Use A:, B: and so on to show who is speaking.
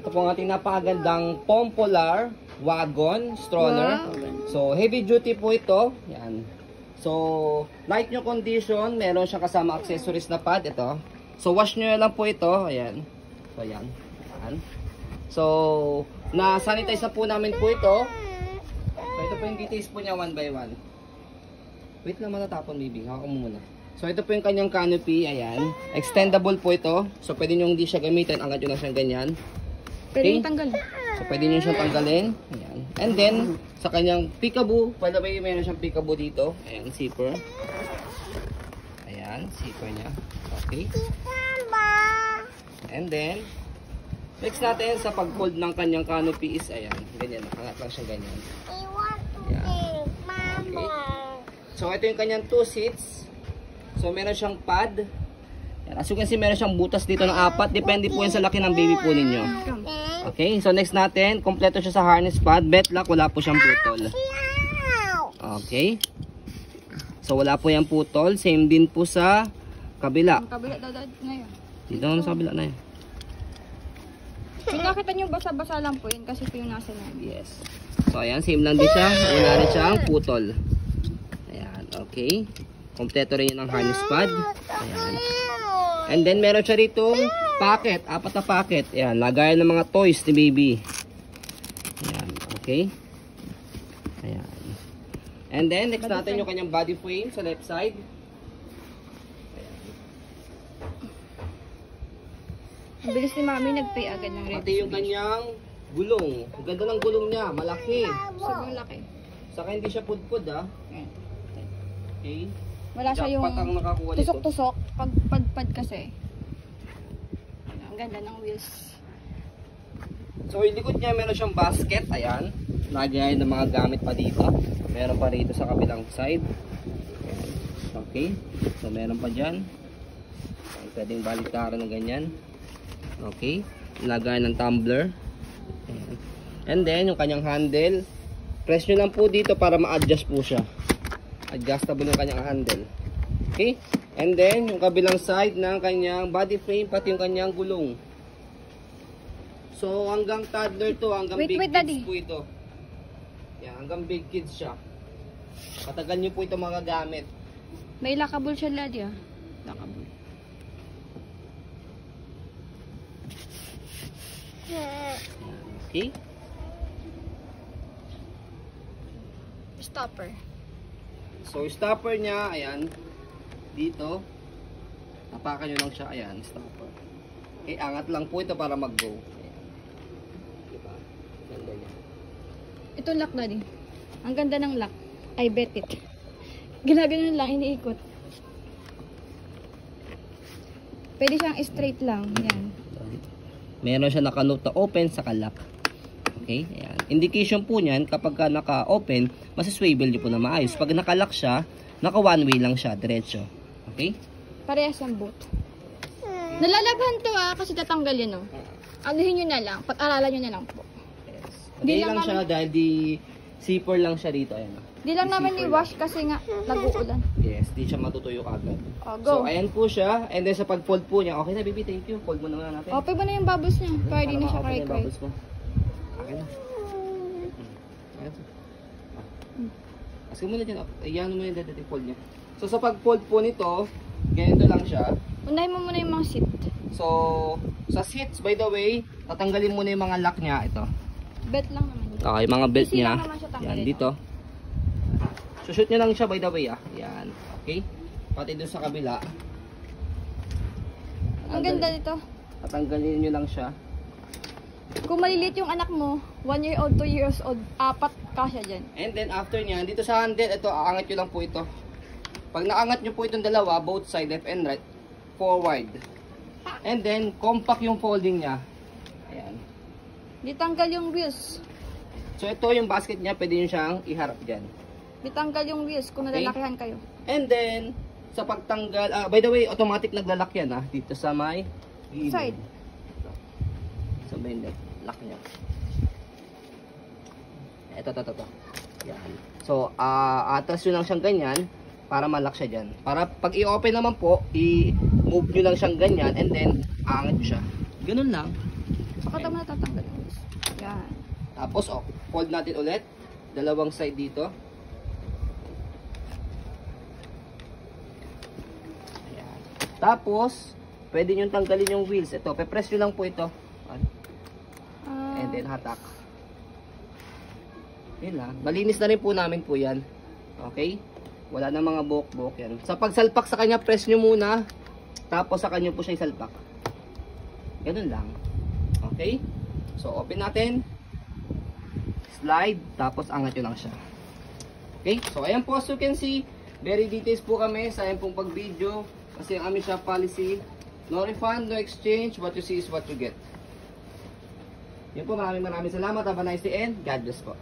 A: Ito po ang ating napakagandang Pompolar wagon stroller.
B: Wow.
A: So, heavy duty po ito. Yan. So, light new condition. Meron siyang kasama accessories na pad. Ito. So, wash nyo lang po ito. Ayan. So, ayan. Ayan. So, na-sanitize na po namin po ito. So, ito po yung details po niya one by one. Wait lang, matatapon baby. Hawak mo muna. So, ito po yung kanyang canopy. Ayan. Extendable po ito. So, pwede nyo hindi siya gamitin. Angat nyo lang siyang ganyan.
B: Pwede yung tanggal.
A: So, pwede nyo siyang tanggalin. Ayan. And then, sa kanyang peekaboo. By the way, mayroon siyang peekaboo dito. Ayan, zipper. Ayan, zipper niya. Okay. And then, next natin sa pag-fold ng kanyang canopy is, ayan, ganyan. Nakangat lang siya ganyan. Ayan. Okay. So, ito yung kanyang 2 seats. So, meron siyang pad. Ayan. As you can see, meron siyang butas dito ng 4. Depende po yan sa laki ng baby po ninyo. Okay. So, next natin, kompleto siya sa harness pad. Bet lock, wala po siyang putol. Okay. So, wala po yung putol. Same din po sa kabila.
B: Ang kabila daw na yun.
A: Dito naman sa kabila na yan.
B: Yung nakita nyo, basa-basa lang po yun kasi ito yung nasa namin.
A: Yes. So, ayan. Same lang din siya. Wala rin siyang putol. Ayan. Okay. Kompleto rin yun ang harness pad. Ayan. And then, meron siya rito packet. 4 na packet. Ayan. Lagayan ng mga toys ni baby. Ayan. Okay. Ayan. And then, next natin yung kanyang body frame sa left side.
B: Ang bilis ni Mami nag-pay agad ng red.
A: Pati yung kanyang gulong. Ang ganda ng gulong niya. Malaki.
B: Sobrang laki.
A: Saka hindi siya pudpud ah. Okay.
B: Wala siya yung
A: Jackpot ang nakakuha nito.
B: tusok-tusok. Pag padpad kasi. Ang ganda ng wheels.
A: So, yung likod niya meron siyang basket. Ayan. Lagyan ng mga gamit pa dito. Meron pa rito sa kabilang side. Ayan. Okay. So, meron pa dyan. Pwedeng baliktaran ng ganyan. Okay. Lagyan ng tumbler. Ayan. And then, yung kanyang handle. Press nyo lang po dito para ma-adjust po siya. Adjustable yung kanyang handle. Okay. And then, yung kabilang side ng kanyang body frame, pati yung kanyang gulong. So, hanggang toddler to, hanggang
B: Wait,
A: big kids
B: Daddy.
A: po ito. Yan, hanggang big kids siya. Katagal nyo po ito magagamit.
B: May lockable siya, Daddy ah. Lockable.
A: Okay.
B: Stopper.
A: So, stopper niya, ayan, dito. Tapakan nyo lang siya, ayan, stopper. Okay, angat lang po ito para mag-go. Ayan. Diba? Ganda niya.
B: Ito lock, Daddy. Ang ganda ng lock. I bet it. Ginaganon lang, iniikot. Pwede siyang straight lang. Yan.
A: Meron siya naka-note na open sa lock. Okay, ayan. Indication po niyan kapag ka naka-open, masaswivel niyo po na maayos. Pag naka-lock siya, naka one way lang siya, diretso. Okay?
B: Parehas ang boot. Nalalaghan to kasi tatanggal yun oh. Anuhin nyo na lang. Pag-aralan nyo na lang po.
A: Yes.
B: Di
A: Okay
B: lang
A: lang siya dahil di zipper lang siya dito. Ayan.
B: Di lang naman
A: Zipper
B: i-wash kasi nga nag-uulan.
A: Yes, di siya matutuyo agad.
B: Oh,
A: So,
B: go.
A: ayan po siya. And then sa pag-fold po niya, okay na baby, thank you. Fold mo na muna natin.
B: Open mo na yung bubbles niya. Para di na siya
A: ma-open yung
B: cry-cry.
A: bubbles mo. Okay na. Ayan. Kasi muna dyan. Ayan mo yung dadating fold niya. So, sa pag-fold po nito, ganito lang siya.
B: Unahin mo muna yung mga seat.
A: So, sa seats, by the way, tatanggalin muna yung mga lock niya. Ito.
B: Bet lang naman yun.
A: Okay, mga belt
B: Easy
A: niya.
B: lang naman siya tanggalin.
A: Yan, dito. Shoot niya lang siya, by the way, ah. Yan. Okay? Pati doon sa kabila.
B: Ang ganda nito.
A: Tatanggalin nyo lang siya.
B: Kung maliliit yung anak mo, 1 year old, 2 years old, 4 kasya dyan.
A: And then, after niyan, dito sa handle, ito, aangat nyo lang po ito. Pag naangat nyo po itong dalawa, both side, left and right, forward. And then, compact yung folding niya. Ayan.
B: Di tanggal yung wheels.
A: So, ito yung basket niya, pwede nyo siyang iharap dyan.
B: Di tanggal yung wheels kung
A: Okay.
B: nalalakihan kayo.
A: And then, sa pagtanggal, by the way, automatic naglalak yan, ah, dito sa may gilid.
B: Side.
A: Ito. Sa may lock niya. Ito. Yan. So, atras nyo lang siyang ganyan para malak siya dyan. Para pag i-open naman po, i-move nyo lang siyang ganyan and then, aangat nyo siya. Ganun lang.
B: Pakita mo na tatanggal. Yan.
A: Tapos, fold natin ulit. Dalawang side dito. Ayan. Tapos, pwede nyo tanggalin yung wheels. Ito, pe-press nyo lang po ito. And then, hatak. Yun lang. Malinis na rin po namin po yan. Okay? Wala na mga buhok-buhok yan. Sa pagsalpak sa kanya, press nyo muna. Tapos, sa kanya po siya isalpak. Ganun lang. Okay? So, open natin. Slide. Tapos, angat nyo lang siya. Okay? So, ayan po. As you can see, very details po kami sa ayan pong pag-video. Kasi ang aming shop policy, no refund, no exchange. What you see is what you get. Yun po. Maraming salamat. Have a nice day and God bless po.